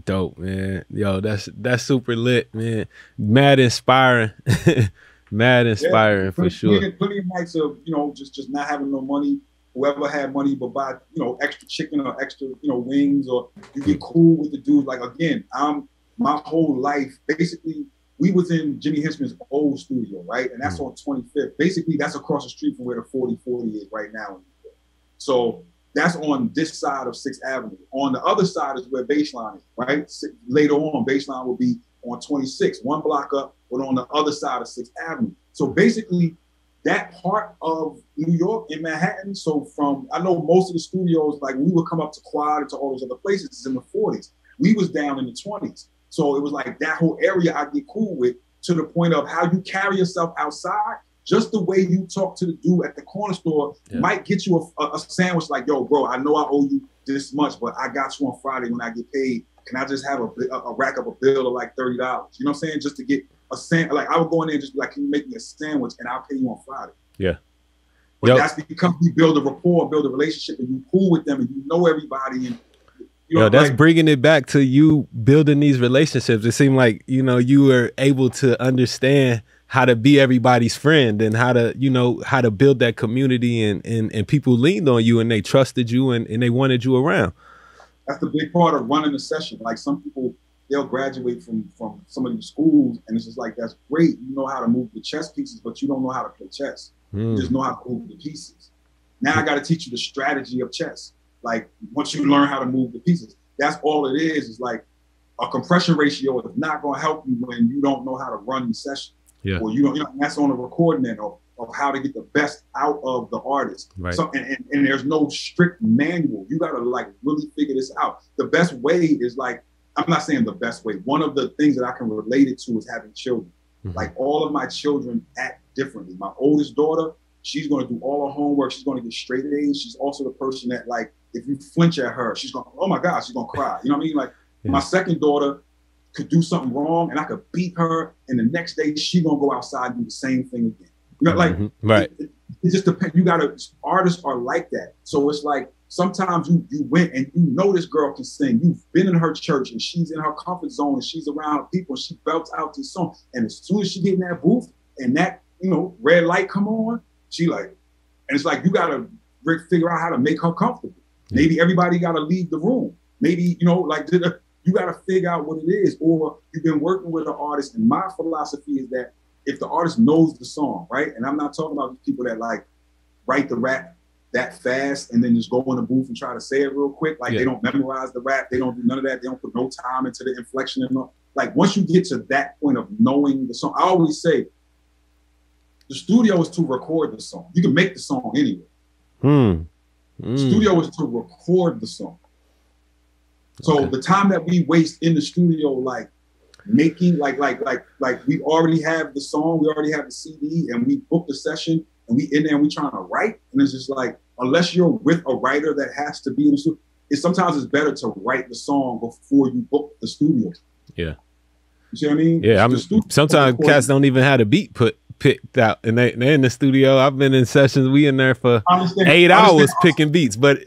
Dope, man. Yo, that's super lit, man. Mad inspiring. Mad Yeah, inspiring for sure. plenty of nights of, just not having no money. Whoever had money but buy, extra chicken or extra, wings, or you get cool with the dudes. Like, again, my whole life, basically, we was in Jimmy Henchman's old studio, right? And that's on 25th. Basically, that's across the street from where the 4040 is right now. So that's on this side of 6th Avenue. On the other side is where Baseline is, right? Later on, Baseline will be on 26, one block up, but on the other side of 6th Avenue. So basically, that part of New York in Manhattan, so I know most of the studios, like we would come up to Quad and to all those other places in the 40s. We was down in the 20s. So it was like that whole area I get cool with, to the point of how you carry yourself outside. Just the way you talk to the dude at the corner store might get you a sandwich like, yo, bro, I know I owe you this much, but I got you on Friday when I get paid. Can I just have a rack up a bill of like $30? You know what I'm saying? Just to get a sandwich. Like, I would go in there and just be like, can you make me a sandwich and I'll pay you on Friday. Yeah. But that's because we build a rapport, build a relationship, and you cool with them and you know everybody. And that's like, bringing it back to you building these relationships. It seemed like, you were able to understand how to be everybody's friend and how to build that community, and people leaned on you and they trusted you and they wanted you around. That's the big part of running a session. Like, some people, they'll graduate from some of these schools and it's just like, that's great. You know how to move the chess pieces, but you don't know how to play chess. You just know how to move the pieces. Now I got to teach you the strategy of chess. Like, once you learn how to move the pieces, that's all it is like a compression ratio is not going to help you when you don't know how to run the session. Yeah. Or that's on a recording end of how to get the best out of the artist. Right. So and there's no strict manual. You got to like really figure this out. The best way is like, I'm not saying the best way. One of the things that I can relate it to is having children. Like, all of my children act differently. My oldest daughter, she's going to do all her homework. She's going to get straight A's. She's also the person that, like, if you flinch at her, she's going, oh my God, she's going to cry. You know what I mean? Like, my second daughter could do something wrong and I could beat her, and the next day she's going to go outside and do the same thing again. You know, like, right. It just depends. Artists are like that. So it's like, sometimes you went and this girl can sing. You've been in her church and she's in her comfort zone and she's around people and she belts out this song. And as soon as she get in that booth and that, red light come on, she like, and it's like, you got to figure out how to make her comfortable. Maybe everybody got to leave the room. Maybe, you got to figure out what it is. Or you've been working with an artist, and my philosophy is that if the artist knows the song, right? And I'm not talking about the people that like write the rap that fast and then just go in the booth and try to say it real quick. Like, they don't memorize the rap. They don't do none of that. They don't put no time into the inflection and all. Like, once you get to that point of knowing the song, I always say the studio is to record the song. You can make the song anyway. Studio is to record the song. So the time that we waste in the studio, like making, like we already have the song, we already have the CD, and we booked the session, and we in there and we trying to write, and it's just like, unless you're with a writer that has to be in the studio, sometimes it's better to write the song before you book the studio. Yeah. You see what I mean? Yeah, sometimes cats don't even have a beat picked out, and they're in the studio. I've been in sessions, we in there for 8 hours picking beats, but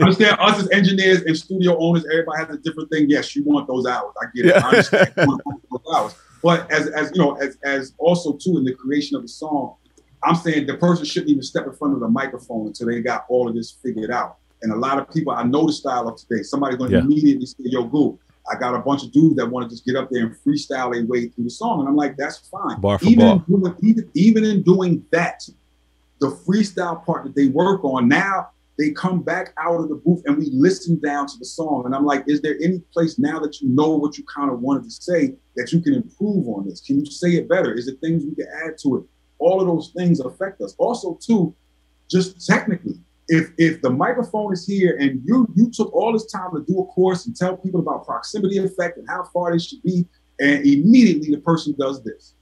understand, us as engineers and studio owners, everybody has a different thing. Yes, you want those hours. I get it. I understand you want those hours. But as also too, in the creation of the song, I'm saying the person shouldn't even step in front of the microphone until they got all of this figured out. And a lot of people, I know the style of today. Somebody's going to immediately say, yo, Goo, I got a bunch of dudes that want to just get up there and freestyle their way through the song. And I'm like, that's fine. Bar for bar. Even in doing that, the freestyle part that they work on, now they come back out of the booth and we listen down to the song. And I'm like, is there any place now that you know what you kind of wanted to say that you can improve on this? Can you say it better? Is there things we can add to it? All of those things affect us. Also, too, just technically, if the microphone is here and you took all this time to do a course and tell people about proximity effect and how far they should be, and immediately the person does this.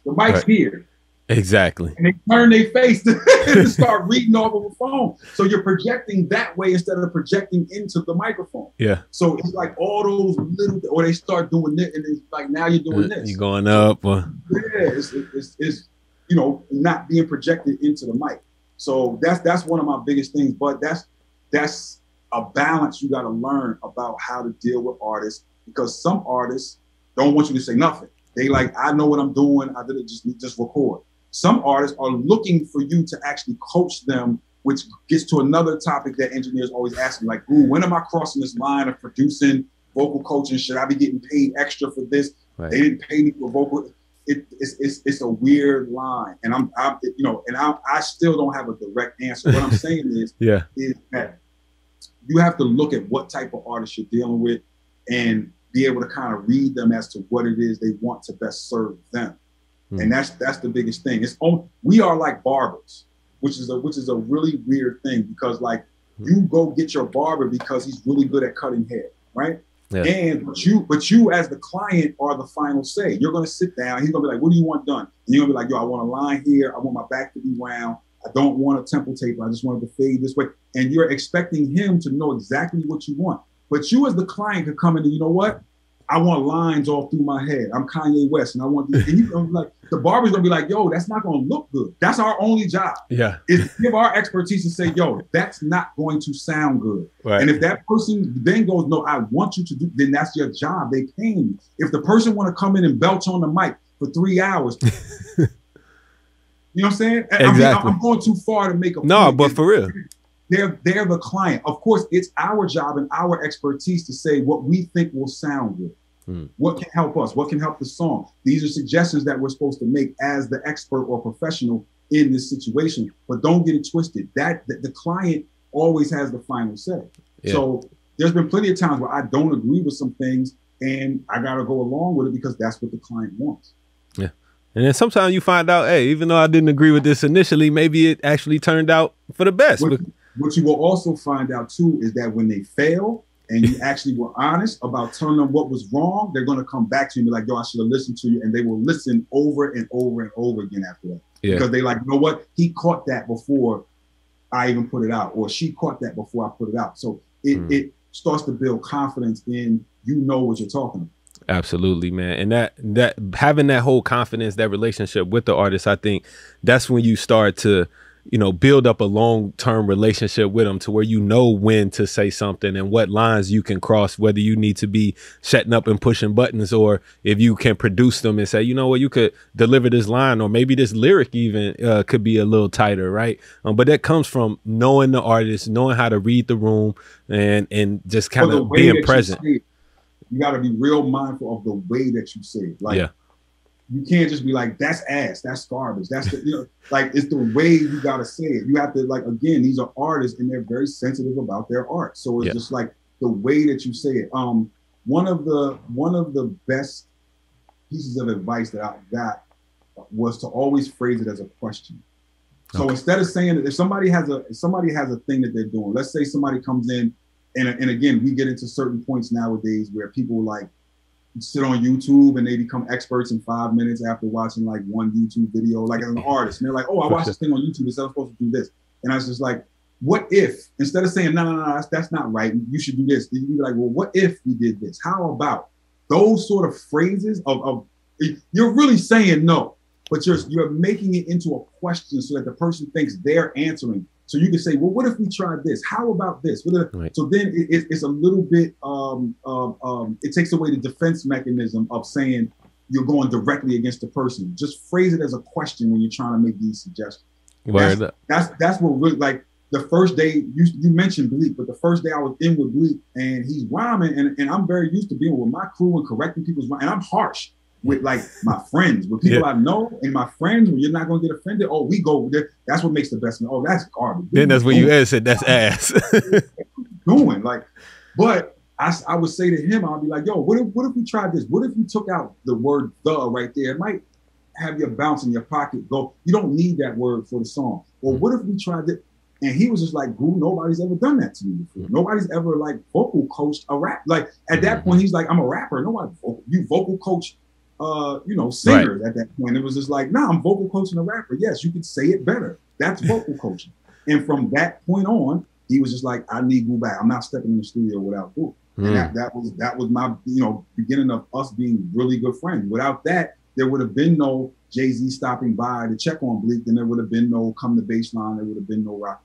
The mic's here. Exactly. And they turn their face to start reading off of a phone. So you're projecting that way instead of projecting into the microphone. Yeah. So it's like all those little, or they start doing it, and it's like, now you're doing this. You're going up. Yeah, it's not being projected into the mic. So that's one of my biggest things. But that's a balance you got to learn about how to deal with artists, because some artists don't want you to say nothing. They like, I know what I'm doing. I did it, just record. Some artists are looking for you to actually coach them, which gets to another topic that engineers always ask me, like, ooh, when am I crossing this line of producing, vocal coaching? Should I be getting paid extra for this? Right. They didn't pay me for vocal. It's a weird line, and I still don't have a direct answer. What I'm saying is that you have to look at what type of artist you're dealing with and be able to kind of read them as to what it is they want to best serve them. And that's the biggest thing. We are like barbers, which is a really weird thing, because like you go get your barber because he's really good at cutting hair, right? Yeah. But you as the client are the final say. You're gonna sit down. He's gonna be like, "What do you want done?" And you're gonna be like, "Yo, I want a line here. I want my back to be round. I don't want a temple taper. I just want it to fade this way." And you're expecting him to know exactly what you want. But you as the client could come in and, you know what? I want lines all through my head. I'm Kanye West, and I want these. And you like, the barber's gonna be like, "Yo, that's not gonna look good." That's our only job. Yeah, is to give our expertise to say, "Yo, that's not going to sound good." Right. And if that person then goes, "No, I want you to do," then that's your job. They came. If the person want to come in and belch on the mic for 3 hours, you know what I'm saying? Exactly. I mean, I'm going too far to make a point. But for real. They're the client. Of course, it's our job and our expertise to say what we think will sound good. What can help us? What can help the song? These are suggestions that we're supposed to make as the expert or professional in this situation. But don't get it twisted. That the client always has the final say. Yeah. So there's been plenty of times where I don't agree with some things, and I gotta go along with it because that's what the client wants. Yeah. And then sometimes you find out, hey, even though I didn't agree with this initially, maybe it actually turned out for the best. What you will also find out too is that when they fail and you actually were honest about telling them what was wrong, they're going to come back to you and be like, "Yo, I should have listened to you." And they will listen over and over and over again after that. Yeah. Because they like, "You know what? He caught that before I even put it out," or "She caught that before I put it out." So it starts to build confidence in, you know what you're talking about. Absolutely, man. And that having that whole confidence, that relationship with the artist, I think that's when you start to, you know, build up a long-term relationship with them, to where you know when to say something and what lines you can cross, whether you need to be shutting up and pushing buttons, or if you can produce them and say, you know what, you could deliver this line, or maybe this lyric even could be a little tighter, right? But that comes from knowing the artist, knowing how to read the room, and just kind of being present. You got to be real mindful of the way that you say it. Like, yeah. You can't just be like, "That's ass, that's garbage, that's the," you know, like, it's the way you gotta say it. You have to, like, again, these are artists and they're very sensitive about their art. So it's just like the way that you say it. One of the best pieces of advice that I got was to always phrase it as a question. So instead of saying that, if somebody has a thing that they're doing, let's say somebody comes in, and again, we get into certain points nowadays where people like sit on YouTube and they become experts in 5 minutes after watching like one YouTube video, like as an artist. And they're like, "Oh, I watched this thing on YouTube. It said I'm supposed to do this." And I was just like, what if, instead of saying, no, that's not right, you should do this, you'd be like, "Well, what if we did this? How about?" Those sort of phrases of you're really saying no, but you're making it into a question so that the person thinks they're answering. So you can say, "Well, what if we tried this? How about this?" Right. So then it's a little bit, it takes away the defense mechanism of saying you're going directly against the person. Just phrase it as a question when you're trying to make these suggestions. That's what really, like, the first day, you mentioned Bleek, but the first day I was in with Bleek and he's rhyming, and I'm very used to being with my crew and correcting people's rhymes, and I'm harsh with like my friends, with people I know, and my friends, when you're not gonna get offended. "Oh, we go there." That's what makes the best. "Oh, that's garbage." Then that's when you said, "That's ass." Doing like, but I would say to him, I'll be like, "Yo, what if we tried this? What if you took out the word 'the' right there? It might have your bounce in your pocket go. You don't need that word for the song. Or what if we tried it?" And he was just like, "Goo, nobody's ever done that to me before. Nobody's ever like vocal coached a rap." Like at that point, he's like, "I'm a rapper. Nobody you vocal coach singers." Right. At that point, it was just like, "Nah, I'm vocal coaching a rapper. Yes, you could say it better. That's vocal coaching." And from that point on, he was just like, "I need Goo back. I'm not stepping in the studio without Goo." And that was my beginning of us being really good friends. Without that, there would have been no Jay-Z stopping by to check on Bleek. Then there would have been no Come to Baseline. There would have been no Rock.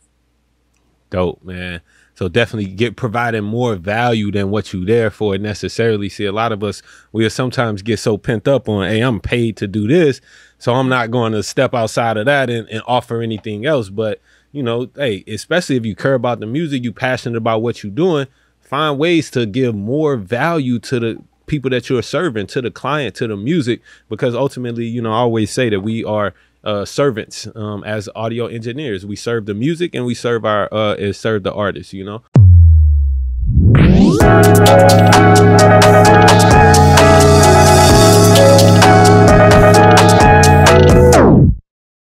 Dope, man. So definitely providing more value than what you there for necessarily. See, a lot of us, we'll sometimes get so pent up on, hey, I'm paid to do this, so I'm not going to step outside of that and offer anything else. But, you know, hey, especially if you care about the music, you passionate about what you're doing, find ways to give more value to the people that you're serving, to the client, to the music, because ultimately, you know, I always say that we are servants as audio engineers. We serve the music and we serve serve the artists, you know.